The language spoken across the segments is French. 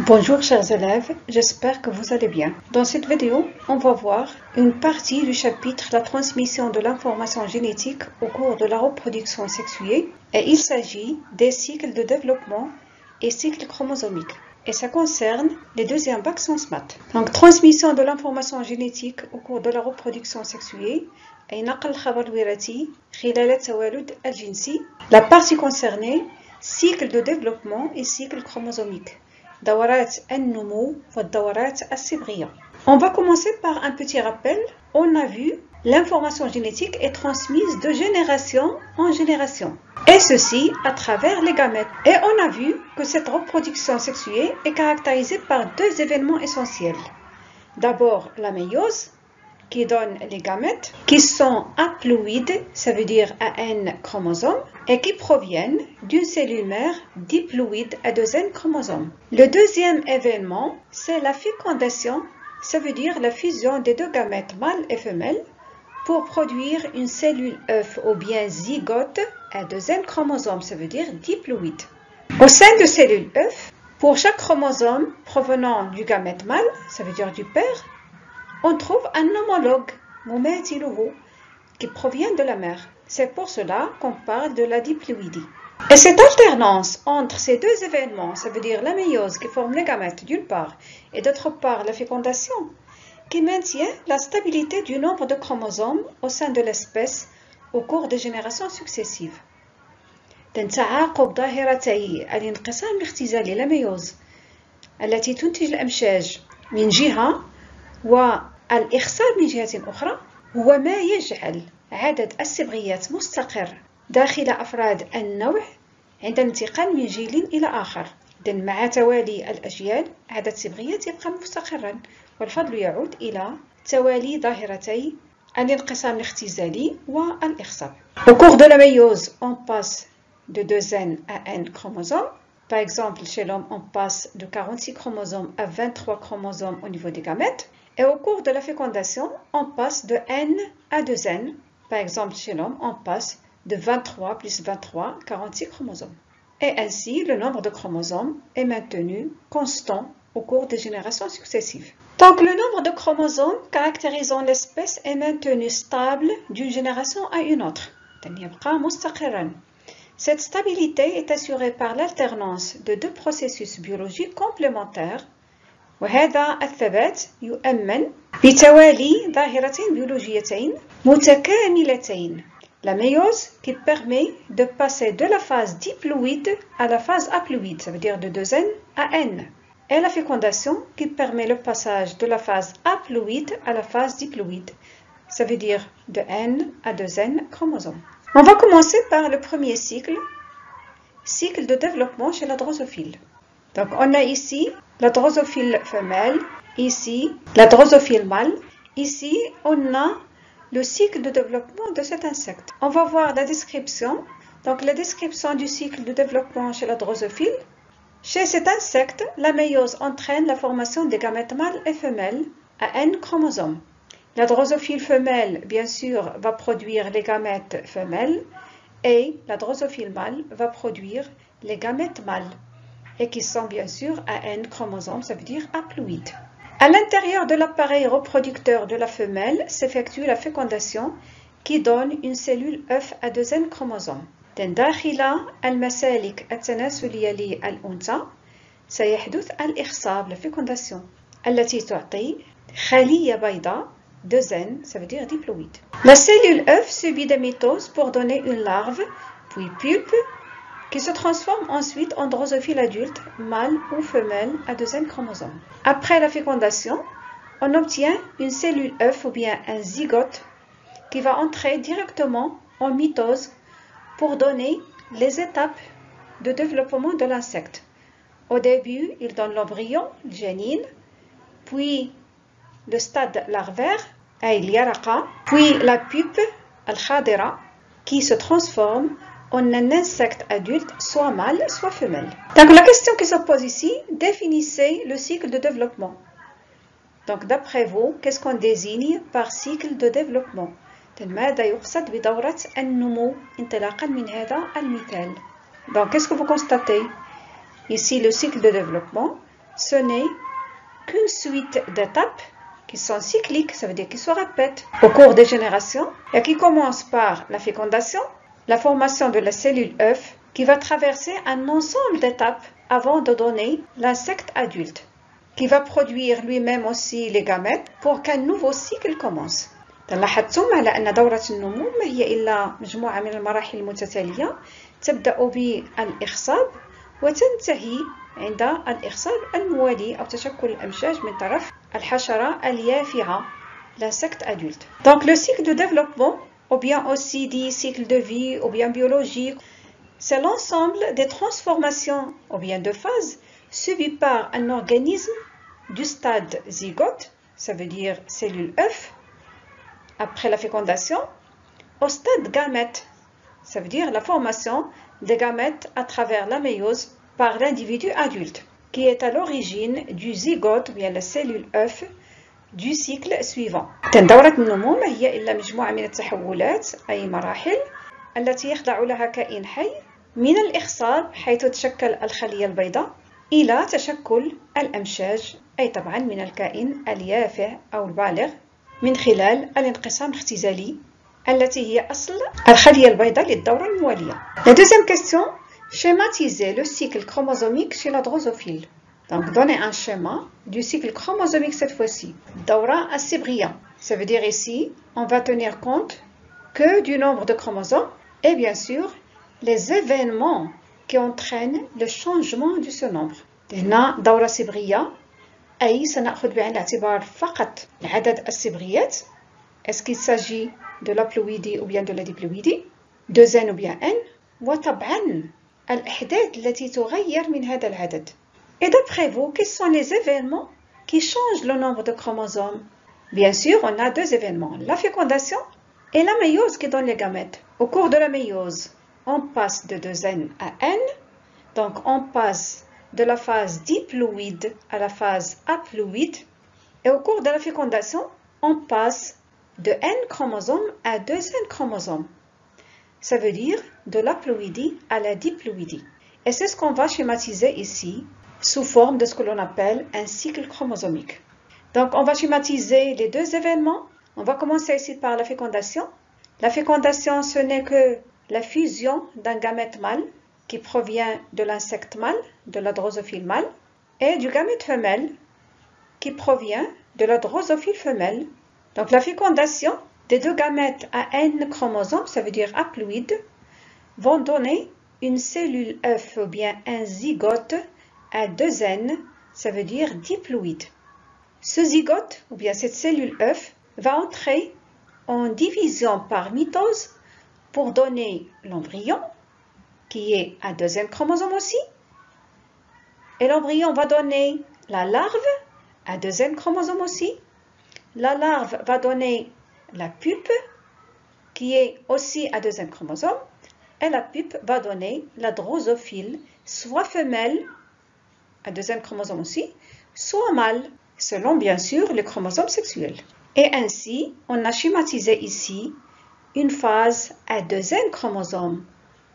Bonjour chers élèves, j'espère que vous allez bien. Dans cette vidéo, on va voir une partie du chapitre La transmission de l'information génétique au cours de la reproduction sexuée et il s'agit des cycles de développement et cycles chromosomiques. Et ça concerne les deuxièmes bacs sciences maths. Donc, transmission de l'information génétique au cours de la reproduction sexuée et نقل الخبر الوراثي خلال التوالد الجنسي. La partie concernée, cycle de développement et cycle chromosomique. دورات النمو والدورات الصبغية. On va commencer par un petit rappel. On a vu l'information génétique est transmise de génération en génération. Et ceci à travers les gamètes. Et on a vu que cette reproduction sexuée est caractérisée par deux événements essentiels. D'abord la méiose, qui donne les gamètes, qui sont haploïdes, ça veut dire à N chromosomes, et qui proviennent d'une cellule mère diploïde à 2 N chromosomes. Le deuxième événement, c'est la fécondation, ça veut dire la fusion des deux gamètes mâles et femelles pour produire une cellule œuf ou bien zygote à 2 N chromosomes, ça veut dire diploïde. Au sein de cellules œuf, pour chaque chromosome provenant du gamète mâle, ça veut dire du père, on trouve un homologue, qui provient de la mère. C'est pour cela qu'on parle de la diploïdie. Et cette alternance entre ces deux événements, ça veut dire la méiose qui forme les gamètes d'une part et d'autre part la fécondation, qui maintient la stabilité du nombre de chromosomes au sein de l'espèce au cours des générations successives. تعاقب ظاهرتي الانقسام الاختزالي لا ميوز التي تنتج الأمشاج من جهة والإخصاب من جهة أخرى هو ما يجعل عدد الصبغيات مستقر داخل أفراد النوع عند الانتقال من جيل إلى آخر. مع توالي الأجيال عدد الصبغيات يبقى مستقرا والفضل يعود إلى توالي ظاهرتي الانقسام الاختزالي والإخصاب. Au cours de la méiose, on passe de 2N à N chromosomes. Par exemple, chez l'homme, on passe de 46 chromosomes à 23 chromosomes au niveau des gamètes. Et au cours de la fécondation, on passe de N à 2N. Par exemple, chez l'homme, on passe de 23 plus 23, 46 chromosomes. Et ainsi, le nombre de chromosomes est maintenu constant au cours des générations successives. Donc, le nombre de chromosomes caractérisant l'espèce est maintenu stable d'une génération à une autre. Cette stabilité est assurée par l'alternance de deux processus biologiques complémentaires. وهذا الثبات يؤمن بتوالي ظاهرتين بيولوجيتين متكاملتين. La méiose qui permet de passer de la phase diploïde à la phase haploïde, ça veut dire de 2N à N. Et la fécondation qui permet le passage de la phase haploïde à la phase diploïde, ça veut dire de N à 2N chromosomes. On va commencer par le premier cycle de développement chez la drosophile. Donc, on a ici la drosophile femelle, ici la drosophile mâle, ici on a le cycle de développement de cet insecte. On va voir la description. Donc, la description du cycle de développement chez la drosophile. Chez cet insecte, la méiose entraîne la formation des gamètes mâles et femelles à N chromosomes. La drosophile femelle, bien sûr, va produire les gamètes femelles et la drosophile mâle va produire les gamètes mâles et qui sont bien sûr à N chromosomes, ça veut dire haploïdes. À l'intérieur de l'appareil reproducteur de la femelle s'effectue la fécondation qui donne une cellule œuf à 2 N chromosomes. داخل المسالك التناسلية للأنثى سيحدث الإخصاب la fécondation التي تعطي خلية بيضاء 2N, ça veut dire diploïde. La cellule œuf subit des mitoses pour donner une larve, puis pulpe, qui se transforme ensuite en drosophile adulte, mâle ou femelle à 2N chromosomes. Après la fécondation, on obtient une cellule œuf ou bien un zygote qui va entrer directement en mitose pour donner les étapes de développement de l'insecte. Au début, il donne l'embryon, le génine, puis le stade larvaire, puis la pupe, al-khadira, qui se transforme en un insecte adulte, soit mâle, soit femelle. Donc la question qui se pose ici, définissez le cycle de développement. Donc d'après vous, qu'est-ce qu'on désigne par cycle de développement? ماذا يقصد بدورة النمو انطلاقا من هذا المثال? Donc qu'est-ce que vous constatez? Ici le cycle de développement, ce n'est qu'une suite d'étapes qui sont cycliques, ça veut dire qu'ils se répètent au cours des générations et qui commencent par la fécondation, la formation de la cellule œuf qui va traverser un ensemble d'étapes avant de donner l'insecte adulte qui va produire lui-même aussi les gamètes pour qu'un nouveau cycle commence. لاحظتم على أن دورة النمو ما هي إلا مجموعة من المراحل المتتالية تبدأ بالإخصاب وتنتهي عند الإخصاب الموالي أو تشكل الأمشاج من طرف الحشرة اليافعة l'insecte adulte. Donc le cycle de développement, ou bien aussi dit cycle de vie, ou bien biologique, c'est l'ensemble des transformations, ou bien de phases, subies par un organisme du stade zygote, ça veut dire cellule œuf, après la fécondation, au stade gamète, ça veut dire la formation des gamètes à travers la méiose par l'individu adulte, qui est à l'origine du zygote, ou bien la cellule œuf, du cycle suivant. دورة النمو ما هي إلا مجموعة من التحولات أي مراحل التي يخضع لها كائن حي من الإخصاب حيث تشكل الخلية البيضاء إلى تشكل الأمشاج أي طبعا من الكائن اليافع أو البالغ من خلال الانقسام الاختزالي التي هي أصل الخلية البيضاء للدورة الموالية. La deuxième question, schématiser le cycle chromosomique chez la drosophile. Donc, donner un schéma du cycle chromosomique cette fois-ci. Daura as-Sibriya. Ça veut dire ici, on va tenir compte que du nombre de chromosomes et bien sûr, les événements qui entraînent le changement de ce nombre. هنا دورة سبرية أي سنأخذ بعين الاعتبار فقط العدد السبريات. Est-ce qu'il s'agit de l'haploïdie ou bien de la diploïdie, de n ou bien n, وطبعا الأحداث التي تغير من هذا العدد. Et d'après vous, quels sont les événements qui changent le nombre de chromosomes? Bien sûr, on a deux événements, la fécondation et la méiose qui donne les gamètes. Au cours de la méiose, on passe de 2n à n, donc on passe de la phase diploïde à la phase haploïde. Et au cours de la fécondation, on passe de n chromosomes à 2n chromosomes. Ça veut dire de l'haploïdie à la diploïdie. Et c'est ce qu'on va schématiser ici sous forme de ce que l'on appelle un cycle chromosomique. Donc on va schématiser les deux événements. On va commencer ici par la fécondation. La fécondation, ce n'est que la fusion d'un gamète mâle qui provient de l'insecte mâle, de la drosophile mâle, et du gamète femelle qui provient de la drosophile femelle. Donc la fécondation des deux gamètes à n chromosomes, ça veut dire haploïdes, vont donner une cellule œuf ou bien un zygote à 2n, ça veut dire diploïde. Ce zygote, ou bien cette cellule œuf, va entrer en division par mitose pour donner l'embryon, qui est à 2n chromosome aussi. Et l'embryon va donner la larve à 2n chromosome aussi. La larve va donner la pupe, qui est aussi à 2n chromosome. Et la pupe va donner la drosophile, soit femelle, à 2n chromosome aussi, soit mâle, selon bien sûr les chromosomes sexuels. Et ainsi, on a schématisé ici une phase à 2n chromosomes.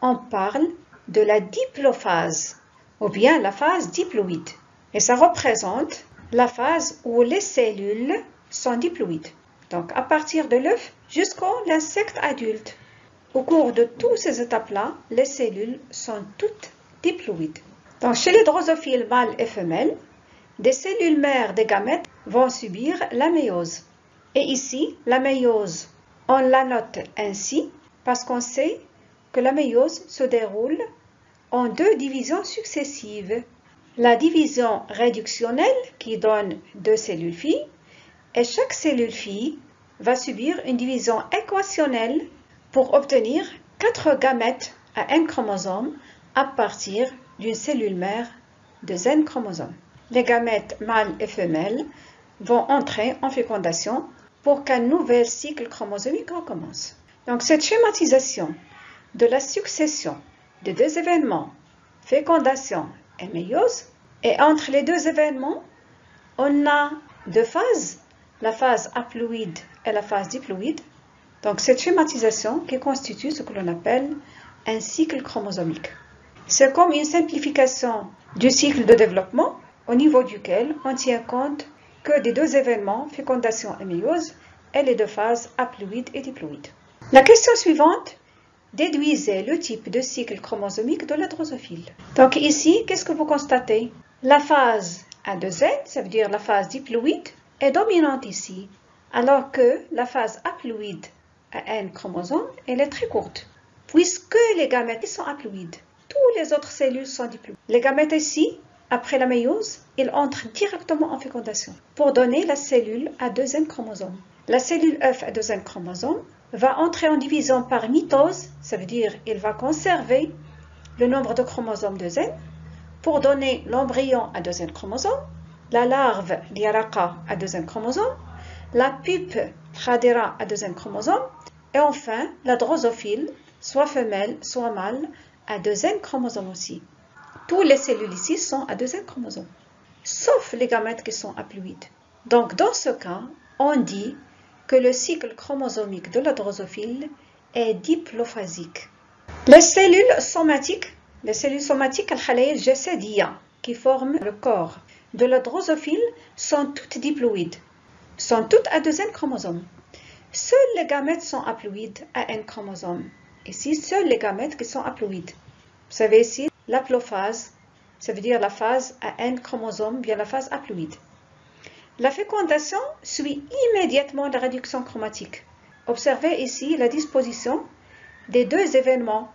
On parle de la diplophase, ou bien la phase diploïde. Et ça représente la phase où les cellules sont diploïdes. Donc à partir de l'œuf jusqu'à l'insecte adulte. Au cours de toutes ces étapes-là, les cellules sont toutes diploïdes. Donc chez les drosophiles mâles et femelles, des cellules mères des gamètes vont subir la méiose. Et ici, la méiose, on la note ainsi parce qu'on sait que la méiose se déroule en deux divisions successives. La division réductionnelle qui donne deux cellules filles et chaque cellule fille va subir une division équationnelle pour obtenir 4 gamètes à n chromosomes à partir d'une cellule mère de n chromosomes. Les gamètes mâles et femelles vont entrer en fécondation pour qu'un nouvel cycle chromosomique recommence. Donc cette schématisation de la succession de deux événements, fécondation et méiose, et entre les deux événements, on a deux phases, la phase haploïde et la phase diploïde. Donc cette schématisation qui constitue ce que l'on appelle un cycle chromosomique. C'est comme une simplification du cycle de développement, au niveau duquel on tient compte que des deux événements, fécondation et méiose, et les deux phases haploïdes et diploïdes. La question suivante, déduisez le type de cycle chromosomique de la drosophile. Donc ici, qu'est-ce que vous constatez? La phase A2N, ça veut dire la phase diploïde, est dominante ici, alors que la phase haploïde à N chromosomes, elle est très courte, puisque les gamètes sont haploïdes. Toutes les autres cellules sont diploïdes. Les gamètes ici, après la méiose, ils entrent directement en fécondation pour donner la cellule à 2N chromosomes. La cellule œuf à 2N chromosomes va entrer en division par mitose, ça veut dire qu'elle va conserver le nombre de chromosomes 2N pour donner l'embryon à 2N chromosomes, la larve l'yaraqa à 2N chromosomes, la pupe khadira à 2N chromosomes et enfin la drosophile, soit femelle, soit mâle, à 2N chromosomes aussi. Toutes les cellules ici sont à 2N chromosomes, sauf les gamètes qui sont haploïdes. Donc dans ce cas, on dit que le cycle chromosomique de la drosophile est diplophasique. Les cellules somatiques, al-khalaya al-jasadiyya, qui forment le corps de la drosophile, sont toutes diploïdes, sont toutes à 2N chromosomes. Seuls les gamètes sont haploïdes à N chromosomes. Ici, seuls les gamètes qui sont haploïdes. Vous savez ici, l'haplophase, ça veut dire la phase à N chromosomes, bien la phase haploïde. La fécondation suit immédiatement la réduction chromatique. Observez ici la disposition des deux événements.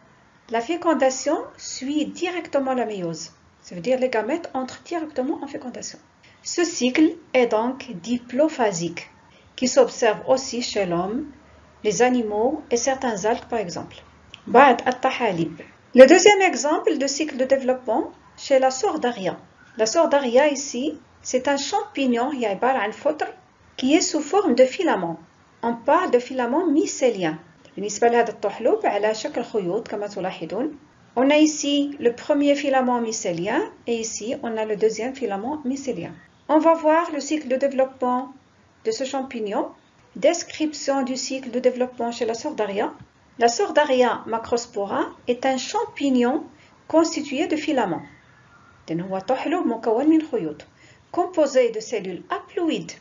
La fécondation suit directement la méiose. Ça veut dire que les gamètes entrent directement en fécondation. Ce cycle est donc diplophasique, qui s'observe aussi chez l'homme, les animaux et certains algues par exemple. Le deuxième exemple de cycle de développement chez la sordaria. La sordaria ici, c'est un champignon qui est sous forme de filament. On parle de filament mycélien. On a ici le premier filament mycélien et ici on a le deuxième filament mycélien. On va voir le cycle de développement de ce champignon. Description du cycle de développement chez la sordaria. La sordaria macrospora est un champignon constitué de filaments. Composé de cellules haploïdes,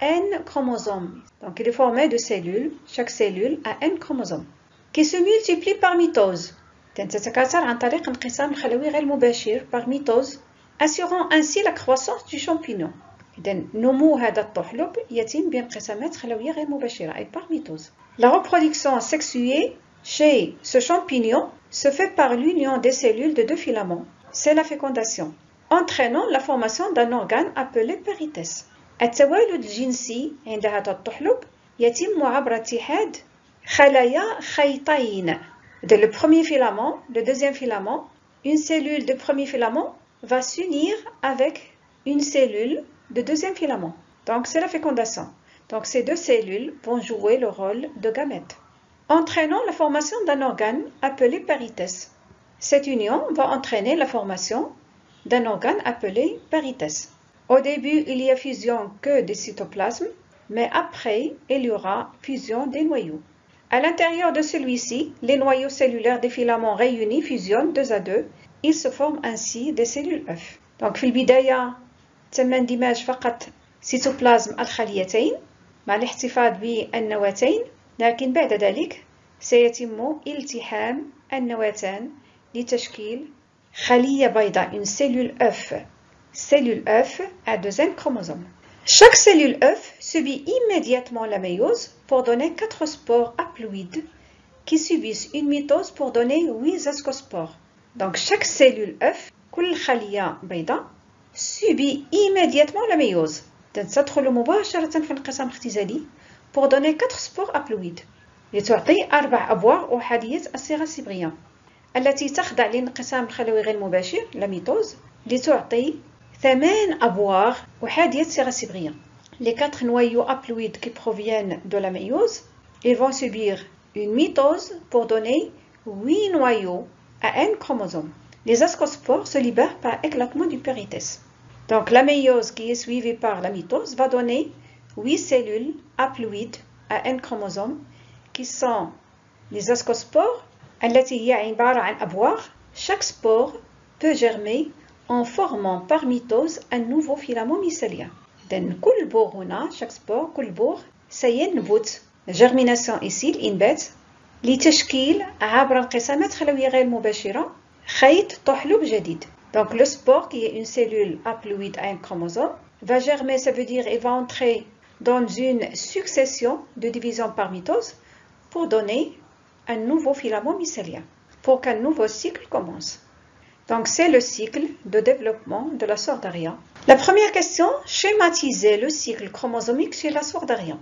N chromosomes. Donc il est formé de cellules, chaque cellule a N chromosomes, qui se multiplient par mitose. Par mitose, assurant ainsi la croissance du champignon. La reproduction sexuée chez ce champignon se fait par l'union des cellules de deux filaments. C'est la fécondation, entraînant la formation d'un organe appelé péritès. التوالد الجنسي عند هذا الطحلب يتم عبر اتحاد خلايا خيطين. Le premier filament, le deuxième filament, une cellule de premier filament va s'unir avec une cellule de deuxième filament. Donc c'est la fécondation. Donc ces deux cellules vont jouer le rôle de gamètes, entraînant la formation d'un organe appelé péritès. Cette union va entraîner la formation d'un organe appelé péritès. Au début, il y a fusion que des cytoplasmes, mais après, il y aura fusion des noyaux. À l'intérieur de celui-ci, les noyaux cellulaires des filaments réunis fusionnent 2 à 2. Ils se forment ainsi des cellules œufs. Donc, في البداية تم اندماج فقط سيتوبلازم الخليتين مع الاحتفاظ بالنواتين، لكن بعد ذلك سيتم التحام النواتان لتشكيل خلية بيضاء, une cellule œuf à 2N chromosomes. Chaque cellule œuf subit immédiatement la méiose pour donner 4 spores haploïdes qui subissent une mitose pour donner 8 ascospores. Donc chaque cellule œuf, كل خلية بيضاء, subit immédiatement la méiose. تدخل مباشرة في انقسام اختزالي pour donner 4 spores haploïdes لتعطي 4 أبوار أحادية الصيغة السبغية التي تخضع للانقسام الخلوي غير المباشر la mitose لتعطي 8 أبوار أحادية الصيغة السبغية. Les 4 noyaux haploïdes qui proviennent de la méiose, ils vont subir une mitose pour donner 8 noyaux à N chromosomes. Les ascospores se libèrent par éclatement du péritès. Donc la méiose qui est suivie par la mitose va donner 8 cellules haploïdes à N chromosomes qui sont les ascospores التي هي عبارة عن أبوار. Chaque spore peut germer en formant par mitose un nouveau filament mycélien. Donc, كل بور هنا, chaque spore, كل بور سينبت. La germination ici, الإنبات, لتشكيل عبر انقسامات خلوية غير مباشرة خيط طحلب جديد. Donc le spore, qui est une cellule haploïde à un chromosome, va germer, ça veut dire il va entrer dans une succession de divisions par mitose pour donner un nouveau filament mycélien, pour qu'un nouveau cycle commence. Donc c'est le cycle de développement de la Sordaria. La première question, schématiser le cycle chromosomique chez la Sordaria.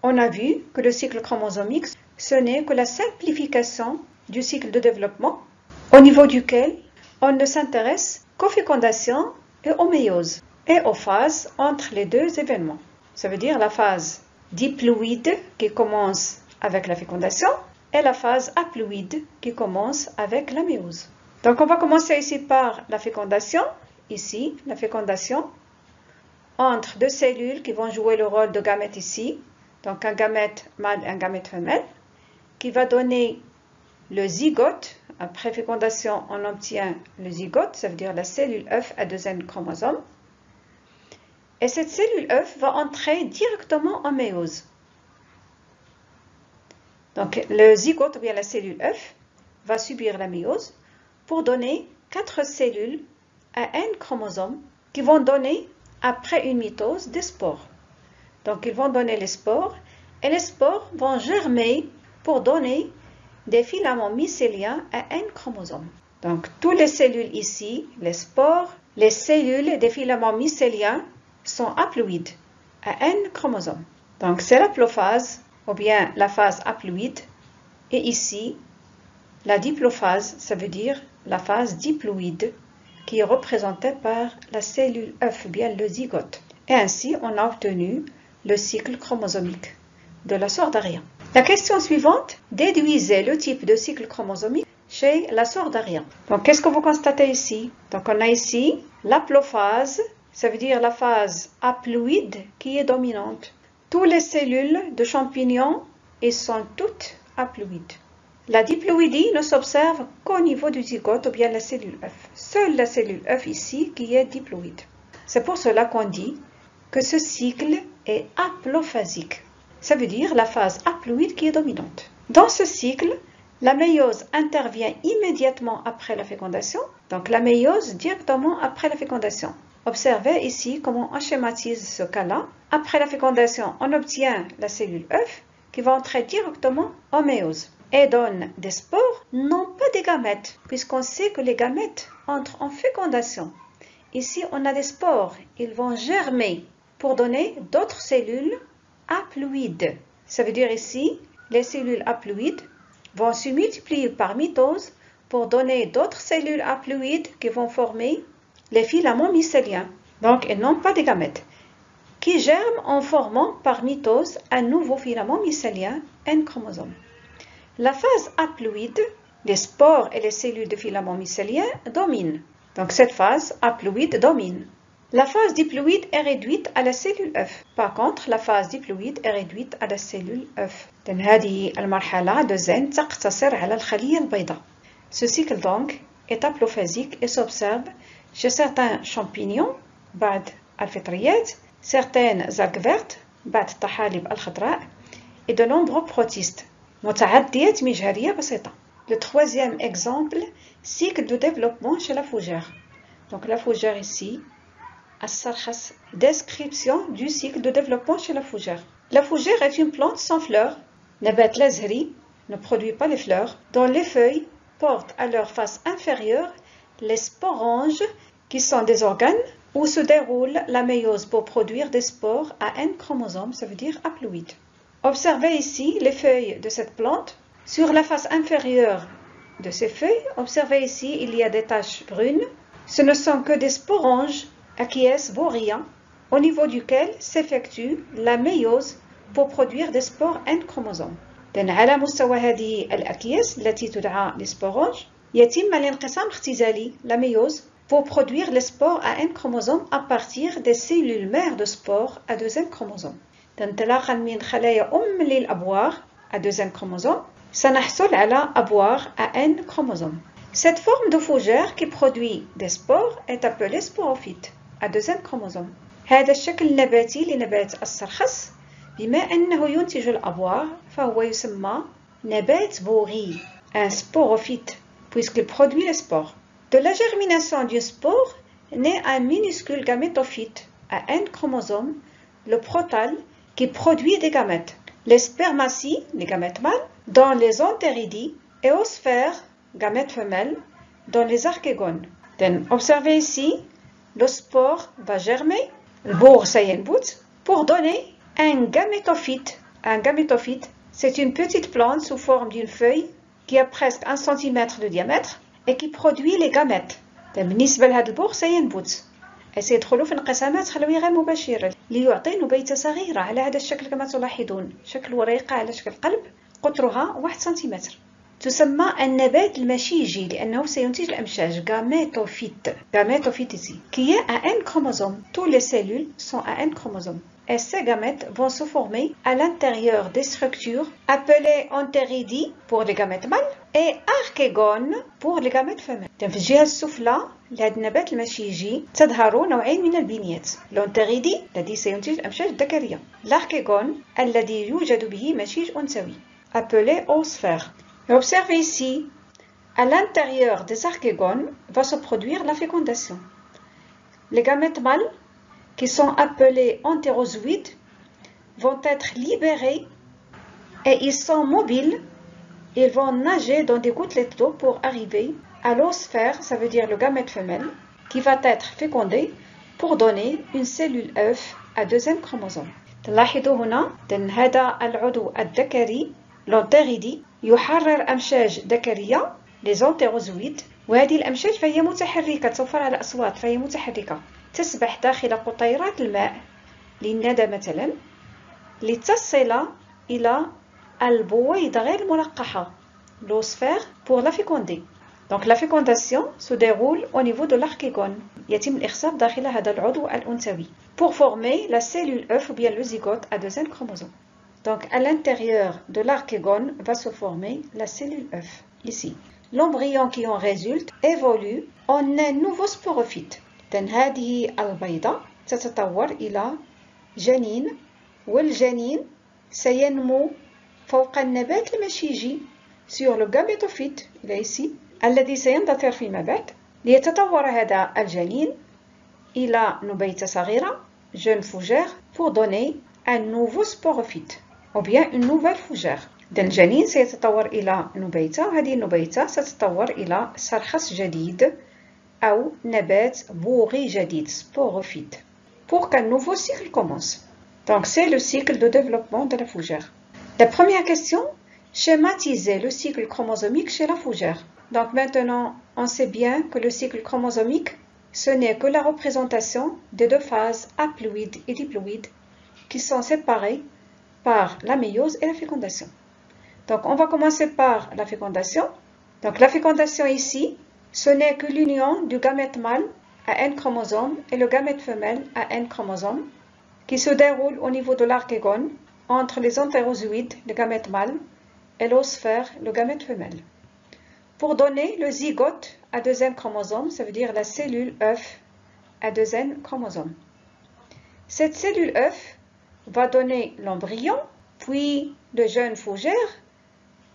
On a vu que le cycle chromosomique, ce n'est que la simplification du cycle de développement, au niveau duquel on ne s'intéresse qu'aux fécondations et aux méioses, et aux phases entre les deux événements. Ça veut dire la phase diploïde qui commence avec la fécondation et la phase haploïde qui commence avec la méiose. Donc on va commencer ici par la fécondation. Ici, la fécondation entre deux cellules qui vont jouer le rôle de gamètes ici. Donc un gamète mâle et un gamète femelle qui va donner le zygote. Après fécondation, on obtient le zygote, ça veut dire la cellule œuf à 2 N chromosomes. Et cette cellule œuf va entrer directement en méiose. Donc le zygote ou bien la cellule œuf va subir la méiose pour donner 4 cellules à N chromosomes qui vont donner, après une mitose, des spores. Donc ils vont donner les spores et les spores vont germer pour donner des filaments mycéliens à N chromosomes. Donc toutes les cellules ici, les spores, les cellules des filaments mycéliens sont haploïdes à N chromosomes. Donc c'est l'haplophase ou bien la phase haploïde et ici la diplophase, ça veut dire la phase diploïde qui est représentée par la cellule œuf, bien le zygote. Et ainsi on a obtenu le cycle chromosomique de la Sordaria. La question suivante, déduisez le type de cycle chromosomique chez la Sordaria. Donc qu'est-ce que vous constatez ici? Donc on a ici l'haplophase, ça veut dire la phase haploïde qui est dominante. Toutes les cellules de champignons, elles sont toutes haploïdes. La diploïdie ne s'observe qu'au niveau du zygote ou bien la cellule œuf. Seule la cellule œuf ici qui est diploïde. C'est pour cela qu'on dit que ce cycle est haplophasique. Ça veut dire la phase haploïde qui est dominante. Dans ce cycle, la méiose intervient immédiatement après la fécondation. Donc la méiose directement après la fécondation. Observez ici comment on schématise ce cas-là. Après la fécondation, on obtient la cellule œuf qui va entrer directement en méiose et donne des spores, non pas des gamètes, puisqu'on sait que les gamètes entrent en fécondation. Ici, on a des spores. Ils vont germer pour donner d'autres cellules haploïdes. Ça veut dire ici, les cellules haploïdes vont se multiplier par mitose pour donner d'autres cellules haploïdes qui vont former les filaments mycéliens. Donc, et non pas des gamètes, qui germent en formant par mitose un nouveau filament mycélien, N chromosome. La phase haploïde, les spores et les cellules de filaments mycéliens dominent. Donc cette phase haploïde domine. La phase diploïde est réduite à la cellule œuf. Par contre, la phase diploïde est réduite à la cellule œuf. هذه المرحلة de N تقتصر على الخلية البيضاء. Ce cycle donc est haplophasique et s'observe chez certains champignons بعد الفطريات, certaines algues vertes بعد الطحالب الخضراء et de nombreux protistes متعديات مجهرية بسيطة. Le troisième exemple, cycle de développement chez la fougère. Donc la fougère ici, السرخس, description du cycle de développement chez la fougère. La fougère est une plante sans fleurs, نبات لا زهري, ne produit pas les fleurs, dont les feuilles portent à leur face inférieure les sporanges qui sont des organes où se déroule la méiose pour produire des spores à N chromosomes, ça veut dire haploïdes. Observez ici les feuilles de cette plante. Sur la face inférieure de ces feuilles, observez ici, il y a des taches brunes. Ce ne sont que des sporanges Achies boria, au niveau duquel s'effectue la méiose pour produire des spores N chromosomes. لأن على مستوى هذه الأكياس التي تدعى السبورانج يتم الانقسام اختزالي la méiose pour produire les spores à N chromosomes à partir des cellules mères de spores à 2 N chromosomes. تنطلقا من خلايا للأبوار à 2 N chromosomes سنحصل على أبوار à N chromosomes. Cette forme de fougère qui produit des spores est appelée sporophyte à 2 chromosome. هذا الشكل النباتي لنبات السرخس بما أنه ينتج الأبوار فهو يسمى نبات بوغي un sporophyte puisqu'il produit les spores. De la germination du spore naît un minuscule gamétophyte à N chromosomes, le protale, qui produit des gamètes. Les spermaties, les gamètes mâles, dans les enthéridies, et aux sphères, gamètes femelles, dans les archégones. Donc, observez ici, le spore va germer, le bourg sayenbout, pour donner un gamétophyte. Un gamétophyte, c'est une petite plante sous forme d'une feuille qui a presque 1 cm de diamètre et qui produit les gamètes. بالنسبة لهذا البوغ سينبت سيدخلوا في انقسامات خلوية غير مباشرة ليعطي نبيتة صغيرة على هذا الشكل كما تلاحظون شكل وريقة على شكل قلب قطرها 1 سنتيمتر. تسمى النبات المشيجي لأنه سينتج الأمشاج gamétophyte ici qui est à N chromosomes. Toutes les cellules sont à N chromosomes. Et ces gamètes vont se former à l'intérieur des structures appelées enthéridies pour les gamètes mâles et archégones pour les gamètes femelles. في الجهة السفلى لهذا النبات المشيجي تظهر نوعين من البنيات. الانتريدي الذي سينتج الأمشاج الذكرية. l'archégone الذي يوجد به مشيج أنثوي appelé oosphère. Observez ici, à l'intérieur des archégones va se produire la fécondation. Les gamètes mâles qui sont appelés entérozoïdes vont être libérés et ils sont mobiles. Ils vont nager dans des gouttelettes d'eau pour arriver à l'oosphère, ça veut dire le gamète femelle, qui va être fécondé pour donner une cellule œuf à 2 chromosome. تلاحظوا هنا أن هذا العضو الذكري الانتريدي يحرر أمشاج ذكرية les entérozoïdes وهذه الأمشاج فهي متحركة توفر على أصوات فهي متحركة تسبح داخل قطيرات الماء للندى مثلا لتصل إلى البويضة غير الملقحة l'oosphère pour la féconder. Donc la fécondation se déroule au niveau de l'archégone. يتم الإخصاب داخل هذا العضو الأنثوي pour former la cellule œuf ou bien le zygote à 2 chromosomes. Donc à l'intérieur de l'archégone va se former la cellule œuf. Ici, l'embryon qui en résulte évolue en un nouveau sporophyte. هذه البيضة تتطور إلى جنين والجنين سينمو فوق النبات المشيجي sur le gamétophyte ici الذي سيندثر فيما بعد ليتطور هذا الجنين إلى نبيتة صغيرة jeune fougère pour donner un nouveau sporophyte ou bien une nouvelle fougère. الجنين سيتطور إلى نبيتة وهذه النبيتة ستتطور إلى سرخس جديد أو نبات بوغي جديد sporophyte pour qu'un nouveau cycle commence. Donc c'est le cycle de développement de la fougère. La première question, schématiser le cycle chromosomique chez la fougère. Donc maintenant, on sait bien que le cycle chromosomique, ce n'est que la représentation des 2 phases haploïdes et diploïdes qui sont séparées par la méiose et la fécondation. Donc on va commencer par la fécondation. Donc la fécondation ici, ce n'est que l'union du gamète mâle à N chromosomes et le gamète femelle à N chromosomes qui se déroule au niveau de l'archégone entre les entérozoïdes, le gamète mâle, et l'oosphère, le gamète femelle. Pour donner le zygote à 2 chromosome, ça veut dire la cellule œuf à 2 chromosome. Cette cellule œuf va donner l'embryon, puis le jeune fougère,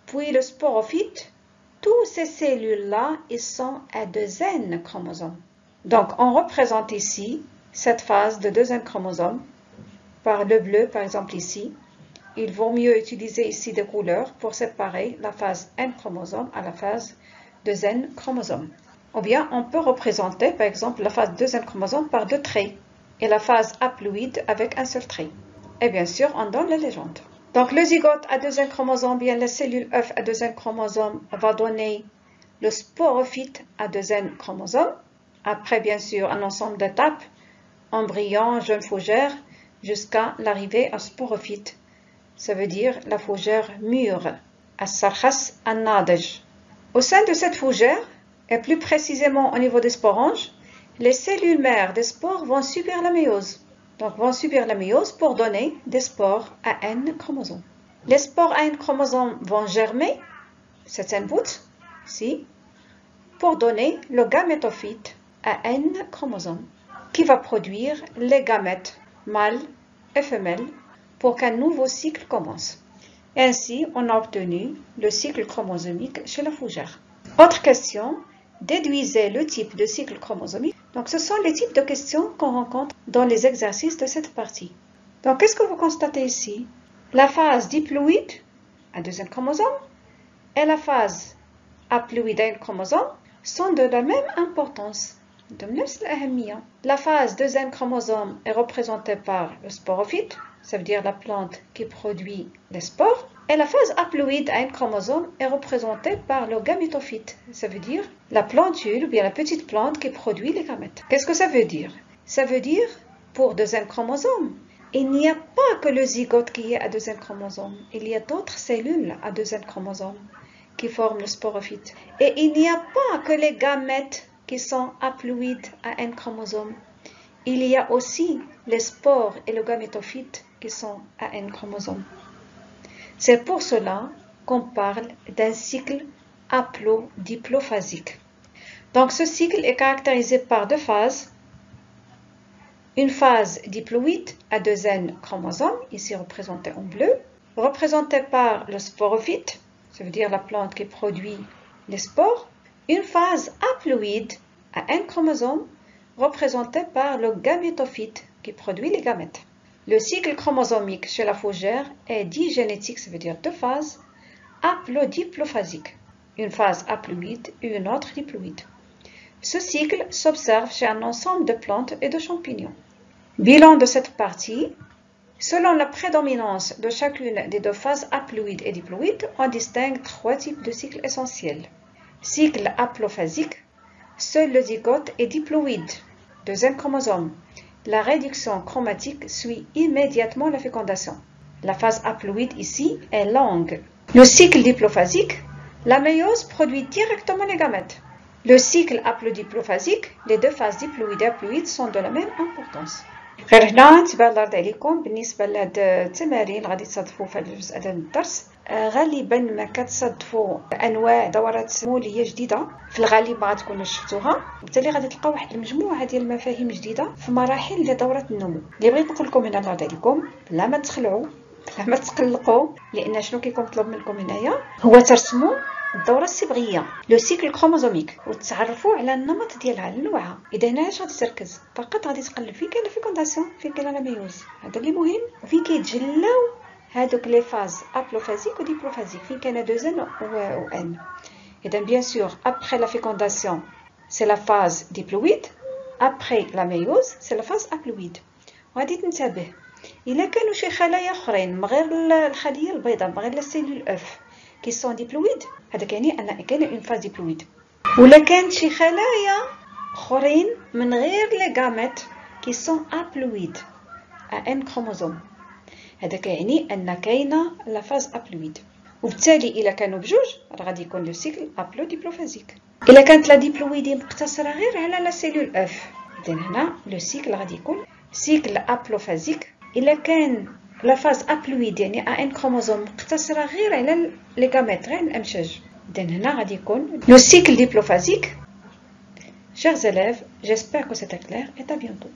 puis le sporophyte. Toutes ces cellules-là, ils sont à 2 chromosomes. Donc, on représente ici cette phase de 2 chromosomes par le bleu, par exemple ici. Il vaut mieux utiliser ici des couleurs pour séparer la phase N chromosome à la phase 2 chromosome. Ou bien, on peut représenter, par exemple, la phase 2 chromosome par 2 traits et la phase haploïde avec un seul trait. Et bien sûr, on donne la légende. Donc, le zygote à 2 chromosomes, bien la cellule œuf à 2 chromosomes va donner le sporophyte à 2 chromosomes. Après, bien sûr, un ensemble d'étapes, embryon, jeune fougère, jusqu'à l'arrivée à sporophyte. Ça veut dire la fougère mûre, السرخس الناضج. Au sein de cette fougère, et plus précisément au niveau des sporanges, les cellules mères des spores vont subir la méiose. Donc, vont subir la méiose pour donner des spores à N chromosomes. Les spores à N chromosomes vont germer, c'est un bout, ici, pour donner le gamétophyte à N chromosomes qui va produire les gamètes mâles et femelles pour qu'un nouveau cycle commence. Ainsi, on a obtenu le cycle chromosomique chez la fougère. Autre question, déduisez le type de cycle chromosomique. Donc, ce sont les types de questions qu'on rencontre dans les exercices de cette partie. Donc, qu'est-ce que vous constatez ici? La phase diploïde, un deuxième chromosome, et la phase haploïde, un chromosome, sont de la même importance. La phase deuxième chromosome est représentée par le sporophyte, ça veut dire la plante qui produit les spores, et la phase haploïde à un chromosome est représentée par le gamétophyte, ça veut dire la plantule ou bien la petite plante qui produit les gamètes. Qu'est-ce que ça veut dire? Ça veut dire, pour deuxième chromosome, il n'y a pas que le zygote qui est à deuxième chromosome, il y a d'autres cellules à deuxième chromosome qui forment le sporophyte. Et il n'y a pas que les gamètes qui sont haploïdes à un chromosome. Il y a aussi les spores et le gamétophyte qui sont à un chromosome. C'est pour cela qu'on parle d'un cycle haplodiplophagique. Donc ce cycle est caractérisé par deux phases. Une phase diploïde à deux N chromosomes, ici représentée en bleu, représentée par le sporophyte, ça veut dire la plante qui produit les spores. Une phase haploïde à un chromosome, représentée par le gamétophyte qui produit les gamètes. Le cycle chromosomique chez la fougère est digénétique, ça veut dire deux phases, haplodiplophagiques, une phase haploïde et une autre diploïde. Ce cycle s'observe chez un ensemble de plantes et de champignons. Bilan de cette partie. Selon la prédominance de chacune des deux phases haploïde et diploïde, on distingue trois types de cycles essentiels. Cycle haplophasique, seul le zygote est diploïde, deuxième chromosome. La réduction chromatique suit immédiatement la fécondation. La phase haploïde ici est longue. Le cycle diplophasique, la méiose produit directement les gamètes. Le cycle haplodiplophasique, les deux phases diploïde et haploïde sont de la même importance. غير هنا تبان الأرض عليكم بالنسبة لهاد التمارين غادي تصادفوا في هذا الجزء هذا من الدرس. غالبا ما كتصادفوا انواع دورات سموليه جديده، في الغالب ما غتكونوش شفتوها، وبالتالي غادي تلقاو واحد المجموعه ديال المفاهيم جديده في مراحل ديال دوره النمو. اللي بغيت نقول لكم هنا الأرض عليكم بلا ما تخلعوا بلا ما تقلقوا، لان شنو كيكون مطلوب منكم هنايا هو ترسموا الدوره الصبغيه لو سيكل كروموزوميك وتعرفوا على النمط ديالها نوعها. اذا هنا اش غادي تركز؟ فقط غادي تقلب فين كاين فيكونداسيون، فين كاين لا ميوز، هذا اللي مهم، وفين كيتجلاو هادوك لي فاز haplophagique ou diplophasique فين كاين 2 N و N. اذا bien sûr après la fécondation c'est la phase diploïde, après la méiose c'est la phase haploïde. وغادي تنتبه الا كانوا شي خلايا اخرين من غير الخليه البيضاء من غير لا سيلول اف qui sont diploïdes، هذا كيعني ان كاين une phase diploïde. ولا كانت شي خلايا اخرين من غير لي غاميت qui sont haploïdes à un chromosome، هذا كيعني ان كاينه لا فاز هابلويد. وبالتالي الا كانوا بجوج راه غادي يكون لو سيكل هابلوديبلوفازيك. الا كانت لا ديبلويدي مقتصره غير على لا سيلول اف، اذا هنا لو سيكل غادي يكون سيكل هابلوفازيك. الا كان لا فاز هابلويد يعني ان كروموزوم مقتصره غير على لي غاميت غير الامشاج، اذا هنا غادي يكون لو سيكل ديبلوفازيك. Chers élèves, j'espère que c'était clair et à bientôt.